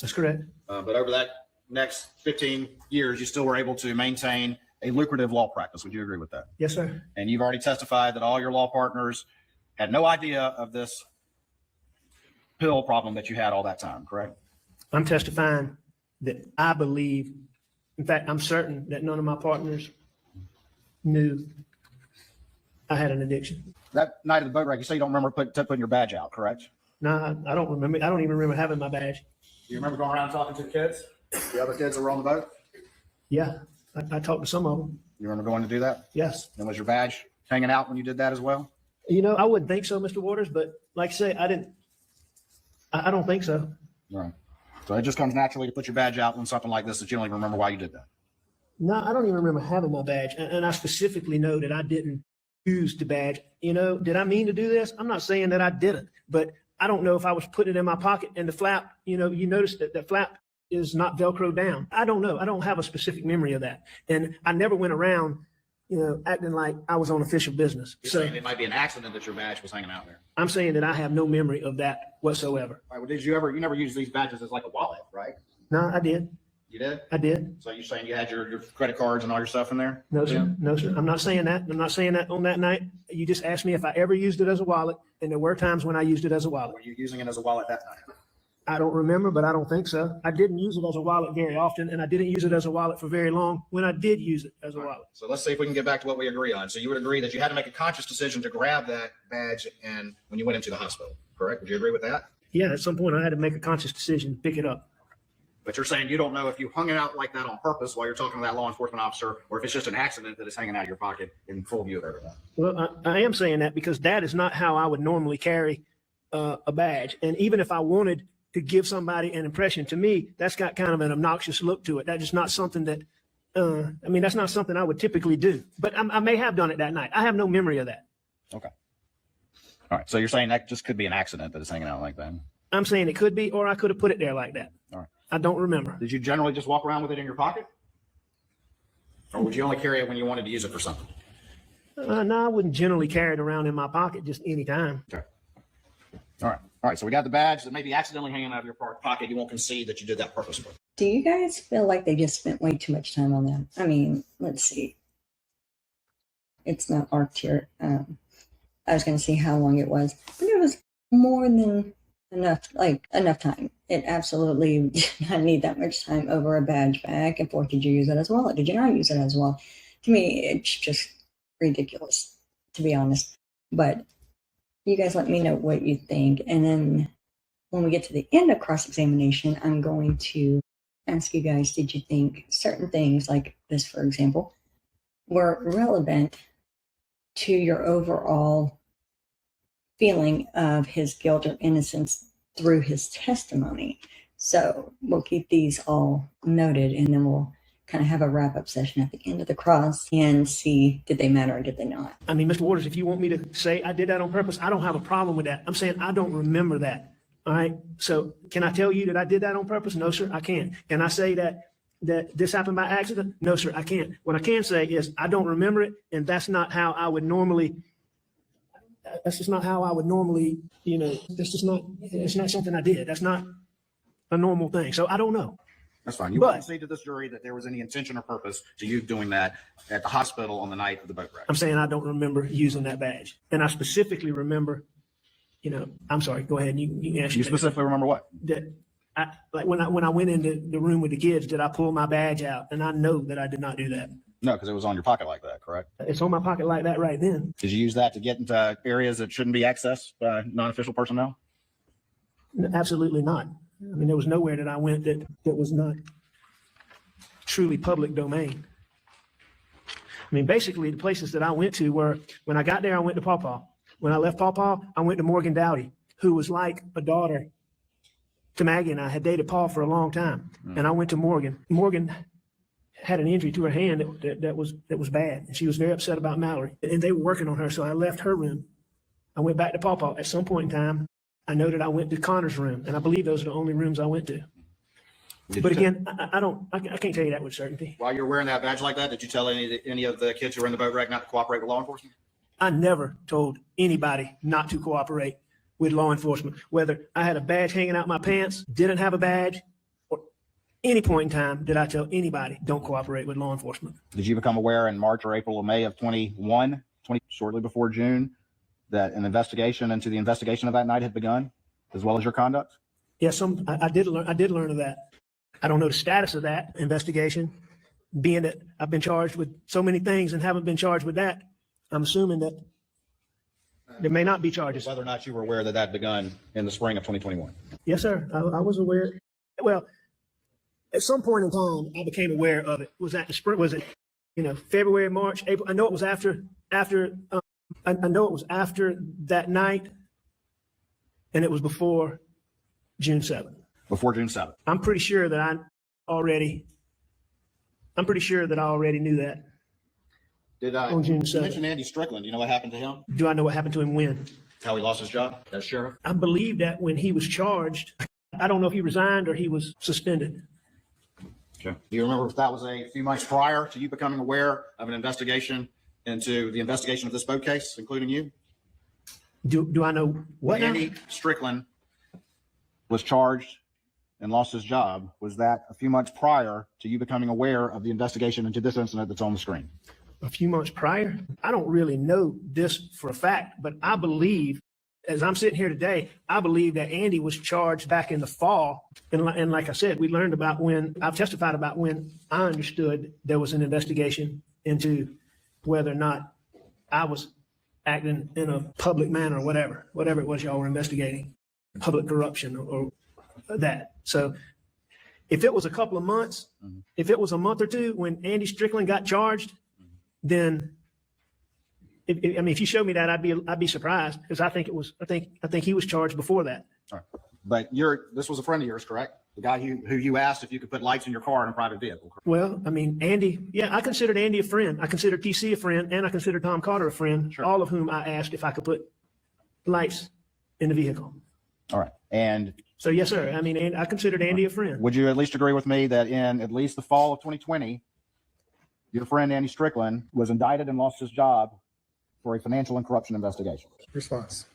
That's correct. But over that next 15 years, you still were able to maintain a lucrative law practice. Would you agree with that? Yes, sir. And you've already testified that all your law partners had no idea of this pill problem that you had all that time, correct? I'm testifying that I believe, in fact, I'm certain that none of my partners knew I had an addiction. That night of the boat wreck, you say you don't remember putting your badge out, correct? No, I don't remember. I don't even remember having my badge. Do you remember going around talking to the kids? The other kids that were on the boat? Yeah, I talked to some of them. You remember going to do that? Yes. And was your badge hanging out when you did that as well? I wouldn't think so, Mr. Waters, but like I say, I don't think so. Right. So it just comes naturally to put your badge out when something like this that you don't even remember why you did that. No, I don't even remember having my badge. And I specifically know that I didn't use the badge. Did I mean to do this? I'm not saying that I didn't, but I don't know if I was putting it in my pocket and the flap, you notice that the flap is not Velcro down. I don't know. I don't have a specific memory of that. And I never went around, acting like I was on official business. You're So saying it might be an accident that your badge was hanging out there. I'm saying that I have no memory of that whatsoever. All right. Well, you never used these badges as like a wallet, right? No, I did. You did? I did. So you're saying you had your credit cards and all your stuff in there? No, sir. Yeah. No, sir. I'm not saying that. I'm not saying that on that night. You just asked me if I ever used it as a wallet, and there were times when I used it as a wallet. Were you using it as a wallet that night? I don't remember, but I don't think so. I didn't use it as a wallet very often, and I didn't use it as a wallet for very long when I did use it as a wallet. So let's see if we can get back to what we agree on. So you would agree that you had to make a conscious decision to grab that badge and when you went into the hospital, correct? Would you agree with that? Yeah, at some point I had to make a conscious decision to pick it up. But you're saying you don't know if you hung it out like that on purpose while you're talking to that law enforcement officer, or if it's just an accident that it's hanging out of your pocket in full view of everyone. Well, I am saying that because that is not how I would normally carry a badge. And even if I wanted to give somebody an impression, to me, that's got kind of an obnoxious look to it. That is not something that, that's not something I would typically do. But I may have done it that night. I have no memory of that. Okay. All right. So you're saying that just could be an accident that it's hanging out like that. I'm saying it could be, or I could have put it there like that. All right. I don't remember. Did you generally just walk around with it in your pocket? Or would you only carry it when you wanted to use it for something? No, I wouldn't generally carry it around in my pocket just any time. Okay. All right. All right. So we got the badge that may be accidentally hanging out of your pocket. You won't concede that you did that purposefully. do you guys feel like they just spent way too much time on that? I mean, let's see. It's not arced here. I was going to see how long it was, but it was more than enough time. It absolutely did not need that much time over a badge. Back and forth. Did you use it as a wallet? Did you not use it as well? to me, it's just ridiculous, to be honest. But you guys let me know what you think. And then when we get to the end of cross-examination, I'm going to ask you guys, did you think certain things like this, for example, were relevant to your overall feeling of his guilt or innocence through his testimony? So we'll keep these all noted, and then we'll kind of have a wrap-up session at the end of the cross and see, did they matter or did they not? I mean, Mr. Waters, if you want me to say I did that on purpose, I don't have a problem with that. I'm saying I don't remember that. All right. So can I tell you that I did that on purpose? No, sir, I can't. Can I say that this happened by accident? No, sir, I can't. What I can say is I don't remember it, and that's not how I would normally. That's just not how I would normally. This is not. It's not something I did. That's not a normal thing. So I don't know. That's fine. You won't say to this jury that there was any intention or purpose to you doing that at the hospital on the night of the boat wreck. I'm saying I don't remember using that badge, and I specifically remember. I'm sorry. Go ahead. You can answer. You specifically remember what? That like when I went into the room with the kids, did I pull my badge out? And I know that I did not do that. No, because it was on your pocket like that, correct? It's on my pocket like that right then. Did you use that to get into areas that shouldn't be accessed by non-official personnel? Absolutely not. I mean, there was nowhere that I went that was not truly public domain. I mean, basically, the places that I went to were, when I got there, I went to Paw Paw. When I left Paw Paw, I went to Morgan Dowdy, who was like a daughter to Maggie, and I had dated Paul for a long time. And I went to Morgan. Morgan had an injury to her hand that was bad, and she was very upset about Mallory. And they were working on her, so I left her room. I went back to Paw Paw. At some point in time, I know that I went to Connor's room, and I believe those are the only rooms I went to. But again, I can't tell you that with certainty. While you're wearing that badge like that, did you tell any of the kids who were in the boat wreck not to cooperate with law enforcement? I never told anybody not to cooperate with law enforcement, whether I had a badge hanging out my pants, didn't have a badge, or any point in time did I tell anybody don't cooperate with law enforcement. Did you become aware in March or April or May of 21, shortly before June, that an investigation into the investigation of that night had begun, as well as your conduct? Yes, I did learn of that. I don't know the status of that investigation, being that I've been charged with so many things and haven't been charged with that. I'm assuming that there may not be charges. Whether or not you were aware that that begun in the spring of 2021. Yes, sir. I was aware. Well, at some point in time, I became aware of it. Was that the spring? Was it, February, March, April? I know it was after. I know it was after that night, and it was before June 7th. Before June 7th. I'm pretty sure that I already knew that. Did on June 7th. You mentioned Andy Strickland? Do you know what happened to him? Do I know what happened to him when? How he lost his job as sheriff? I believe that when he was charged, I don't know if he resigned or he was suspended. Okay. Do you remember if that was a few months prior to you becoming aware of an investigation into the investigation of this boat case, including you? Do I know what? Andy Strickland was charged and lost his job. Was that a few months prior to you becoming aware of the investigation into this incident that's on the screen? A few months prior? I don't really know this for a fact, but I believe, as I'm sitting here today, I believe that Andy was charged back in the fall. And like I said, we learned about I've testified about when I understood there was an investigation into whether or not I was acting in a public manner or whatever it was y'all were investigating, public corruption or that. So if it was a couple of months, if it was a month or two when Andy Strickland got charged, then if you showed me that, I'd be surprised, because I think he was charged before that. All right. But this was a friend of yours, correct? The guy who you asked if you could put lights in your car in a private vehicle. Correct? Well, I mean, Andy, yeah, I considered Andy a friend. I considered TC a friend, and I considered Tom Carter a friend, Sure. All of whom I asked if I could put lights in the vehicle. All right. And so, yes, sir. I mean, I considered Andy a friend. would you at least agree with me that in at least the fall of 2020, your friend Andy Strickland was indicted and lost his job for a financial and corruption investigation? Response.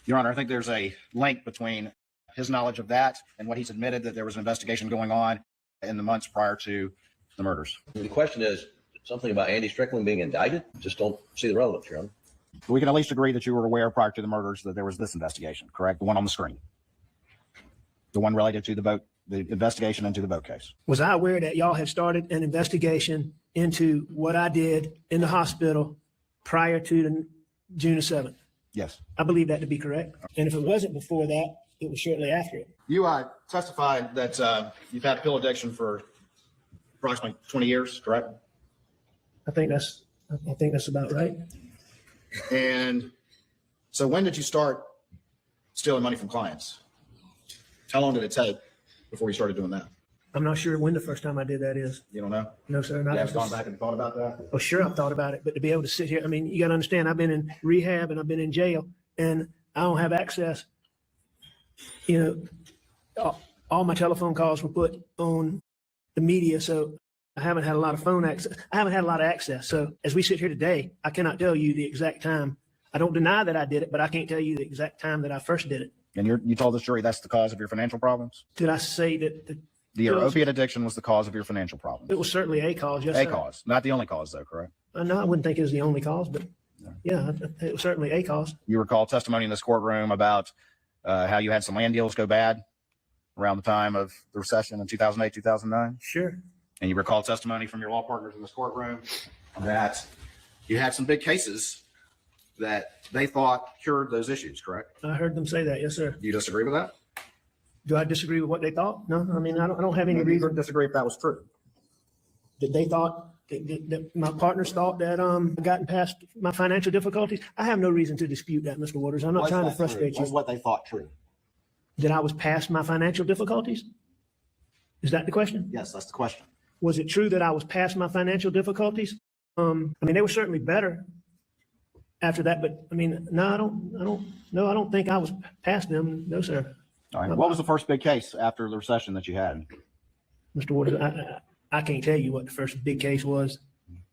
Your Honor, I think there's a link between his knowledge of that and what he's admitted that there was an investigation going on in the months prior to the murders. The question is something about Andy Strickland being indicted. Just don't see the relevance, Your Honor. We can at least agree that you were aware prior to the murders that there was this investigation, correct? The one on the screen. The one related to the boat the investigation into the boat case. Was I aware that y'all had started an investigation into what I did in the hospital prior to the June 7th? Yes. I believe that to be correct. And if it wasn't before that, it was shortly after it. You testified that you've had pill addiction for approximately 20 years, correct? I think that's about right. And so when did you start stealing money from clients? How long did it take before you started doing that? I'm not sure when the first time I did that is. You don't know? No, sir. You Not haven't gone back and thought about that? Oh, sure, I've thought about it, but to be able to sit here, I mean, you got to understand, I've been in rehab and I've been in jail, and I don't have access. You know, all my telephone calls were put on the media, so I haven't had a lot of phone access. I haven't had a lot of access. So as we sit here today, I cannot tell you the exact time. I don't deny that I did it, but I can't tell you the exact time that I first did it. And you told this jury that's the cause of your financial problems? Did I say that Your Yes. opiate addiction was the cause of your financial problems? it was certainly a cause? Yes, A sir. cause, not the only cause though, correct? No, I wouldn't think it was the only cause, but yeah, it was certainly a cause. You recall testimony in this courtroom about how you had some land deals go bad around the time of the recession in 2008, 2009? Sure. And you recall testimony from your law partners in this courtroom that you had some big cases that they thought cured those issues, correct? I heard them say that. Yes, sir. Do you disagree with that? Do I disagree with what they thought? No, I mean, I don't have any Maybe you reason could disagree if that was true. that they thought that my partners thought that I'd gotten past my financial difficulties. I have no reason to dispute that, Mr. Waters. I'm not trying to frustrate Was you. what they thought true? That I was past my financial difficulties? Is that the question? Yes, that's the question. Was it true that I was past my financial difficulties? I mean, they were certainly better after that, but I mean, no, I don't think I was past them. No, sir. All right. What was the first big case after the recession that you had? Mr. Waters, I can't tell you what the first big case was.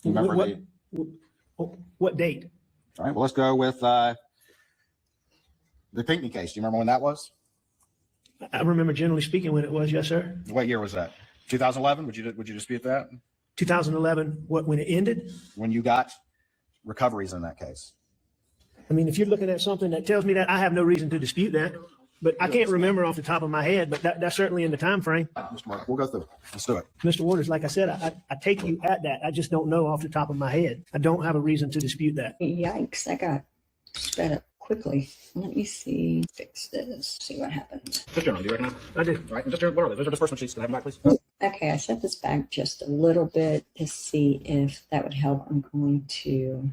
You remember What date? All right. Well, let's go with the Pinckney case. Do you remember when that was? I remember generally speaking when it was, yes, sir. What year was that? 2011? Would you dispute that? 2011, when it ended? When you got recoveries in that case? I mean, if you're looking at something that tells me that, I have no reason to dispute that. But I can't remember off the top of my head, but that's certainly in the time frame. Mr. Mark, we'll go through it. Let's do it. Mr. Waters, like I said, I take you at that. I just don't know off the top of my head. I don't have a reason to dispute that. Yikes, that got sped up quickly. Let me see, fix this, see what happens. Just do you recognize? I do. All right. And just what are they? Those are disbursement sheets. Can I have them back, please? Okay, I set this back just a little bit to see if that would help. I'm going to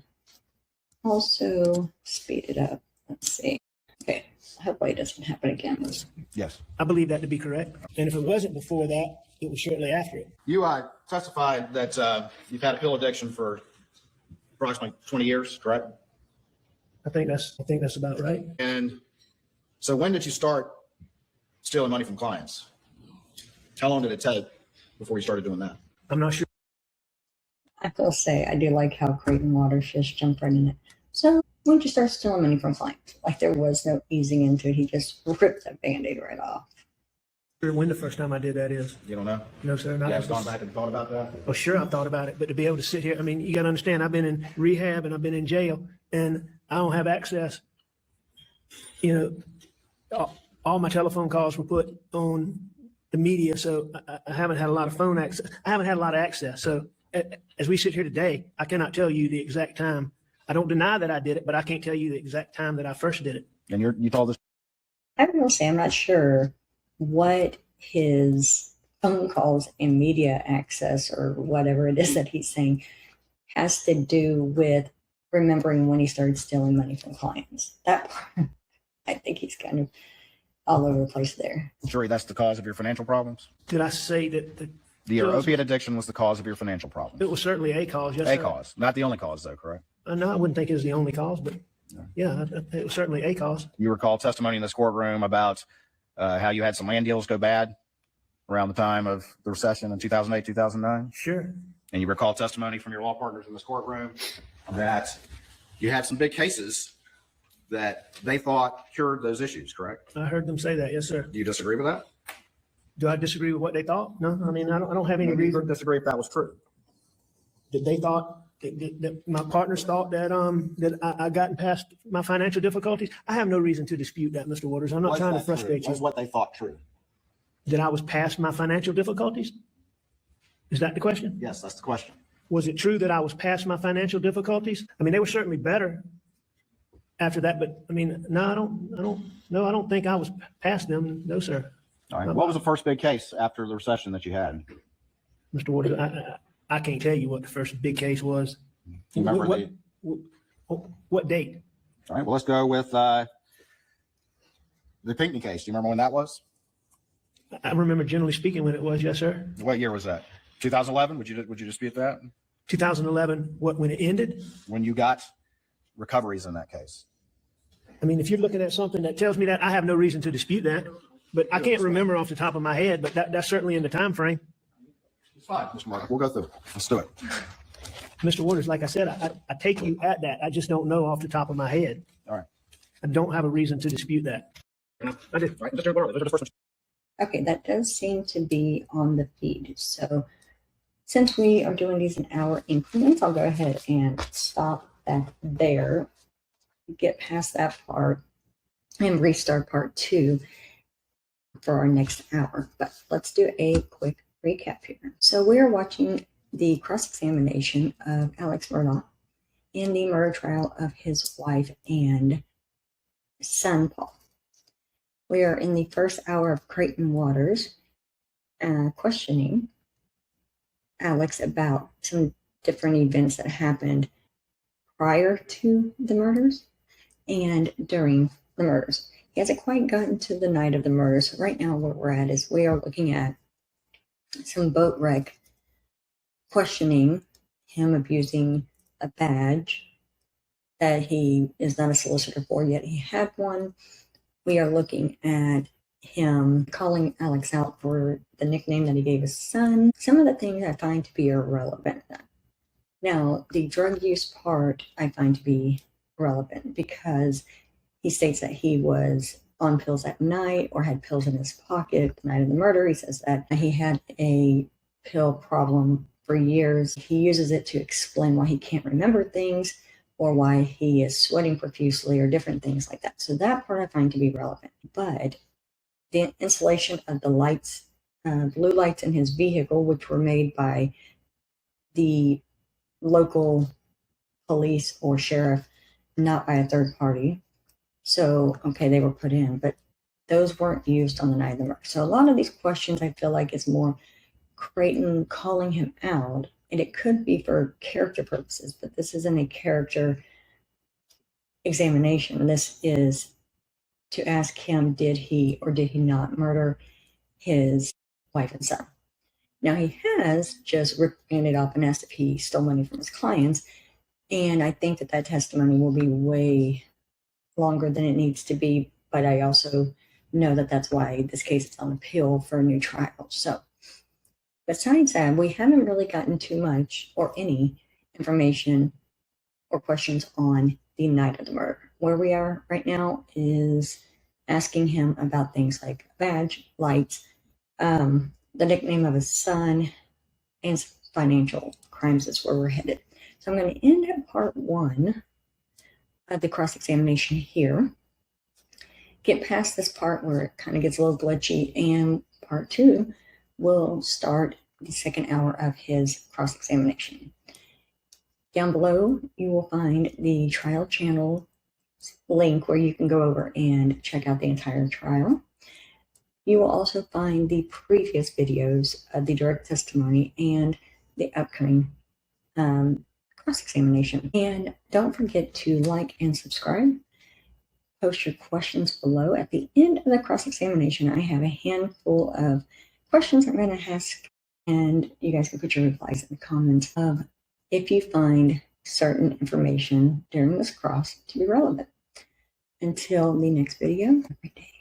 also speed it up. Let's see. Okay, hopefully it doesn't happen again. Yes. I believe that to be correct. And if it wasn't before that, it was shortly after it. You testified that you've had a pill addiction for approximately 20 years, correct? I think that's about right. And so when did you start stealing money from clients? How long did it take before you started doing that? I'm not sure. I will say I do like how Creighton Waters just jumped right in it. So when did you start stealing money from clients? Like there was no easing into it. He just ripped that Band-Aid right off. When the first time I did that is. You don't know? No, sir. You Not haven't gone back and thought about that? Oh, sure, I've thought about it, but to be able to sit here, I mean, you got to understand, I've been in rehab and I've been in jail, and I don't have access. You know, all my telephone calls were put on the media, so I haven't had a lot of phone access. I haven't had a lot of access. So as we sit here today, I cannot tell you the exact time. I don't deny that I did it, but I can't tell you the exact time that I first did it. And you told us. I will say I'm not sure what his phone calls and media access or whatever it is that he's saying has to do with remembering when he started stealing money from clients. That part, I think he's kind of all over the place there. Jury, that's the cause of your financial problems? Did I say that Your opiate addiction was the cause of your financial problems? it was certainly a cause? Yes, A sir. cause, not the only cause though, correct? No, I wouldn't think it was the only cause, but yeah, it was certainly a cause. You recall testimony in this courtroom about how you had some land deals go bad around the time of the recession in 2008, 2009? Sure. And you recall testimony from your law partners in this courtroom that you had some big cases that they thought cured those issues, correct? I heard them say that. Yes, sir. Do you disagree with that? Do I disagree with what they thought? No, I mean, I don't have any Maybe you reason could disagree if that was true. that they thought that my partners thought that I gotten past my financial difficulties. I have no reason to dispute that, Mr. Waters. I'm not trying to frustrate you. Was what they thought true? that I was past my financial difficulties? Is that the question? Yes, that's the question. Was it true that I was past my financial difficulties? I mean, they were certainly better after that, but I mean, no, I don't think I was past them. No, sir. All right. What was the first big case after the recession that you had? Mr. Waters, I can't tell you what the first big case was. You remember What date? All right. Well, let's go with the Pinckney case. Do you remember when that was? I remember generally speaking when it was, yes, sir. What year was that? 2011? Would you dispute that? 2011, when it ended? When you got recoveries in that case? I mean, if you're looking at something that tells me that, I have no reason to dispute that. But I can't remember off the top of my head, but that's certainly in the time frame. It's fine, Mr. Murdaugh. We'll go through. Let's do it. Mr. Waters, like I said, I take you at that. I just don't know off the top of my head. All right. I don't have a reason to dispute that. I did. All right. Mr. Murdaugh, those are the first ones. Okay, that does seem to be on the feed. So since we are doing these in hour increments, I'll go ahead and stop that there, get past that part, and restart part 2 for our next hour. But let's do a quick recap here. So we are watching the cross-examination of Alex Murdaugh in the murder trial of his wife and son, Paul. We are in the first hour of Creighton Waters questioning Alex about some different events that happened prior to the murders and during the murders. He hasn't quite gotten to the night of the murders. So right now where we're at is we are looking at some boat wreck, questioning him abusing a badge that he is not a solicitor for, yet he had one. We are looking at him calling Alex out for the nickname that he gave his son. Some of the things I find to be irrelevant. Now, the drug use part I find to be relevant because he states that he was on pills at night or had pills in his pocket the night of the murder. He says that he had a pill problem for years. He uses it to explain why he can't remember things or why he is sweating profusely or different things like that. So that part I find to be relevant. But the installation of the lights, blue lights in his vehicle, which were made by the local police or sheriff, not by a third party. So, okay, they were put in, but those weren't used on the night of the murder. So a lot of these questions I feel like is more Creighton calling him out, and it could be for character purposes, but this isn't a character examination. This is to ask him, did he or did he not murder his wife and son? Now, he has just ripped it up and asked if he stole money from his clients, and I think that testimony will be way longer than it needs to be, but I also know that that's why this case is on appeal for a new trial. So besides that, we haven't really gotten too much or any information or questions on the night of the murder. Where we are right now is asking him about things like badge, lights, the nickname of his son, and financial crimes is where we're headed. So I'm going to end at part 1 of the cross-examination here, get past this part where it kind of gets a little glitchy, and part 2 will start the second hour of his cross-examination. Down below, you will find the trial channel link where you can go over and check out the entire trial. You will also find the previous videos of the direct testimony and the upcoming cross-examination. And don't forget to like and subscribe. Post your questions below. At the end of the cross-examination, I have a handful of questions I'm going to ask, and you guys can put your replies in the comments of if you find certain information during this cross to be relevant. Until the next video, have a great day.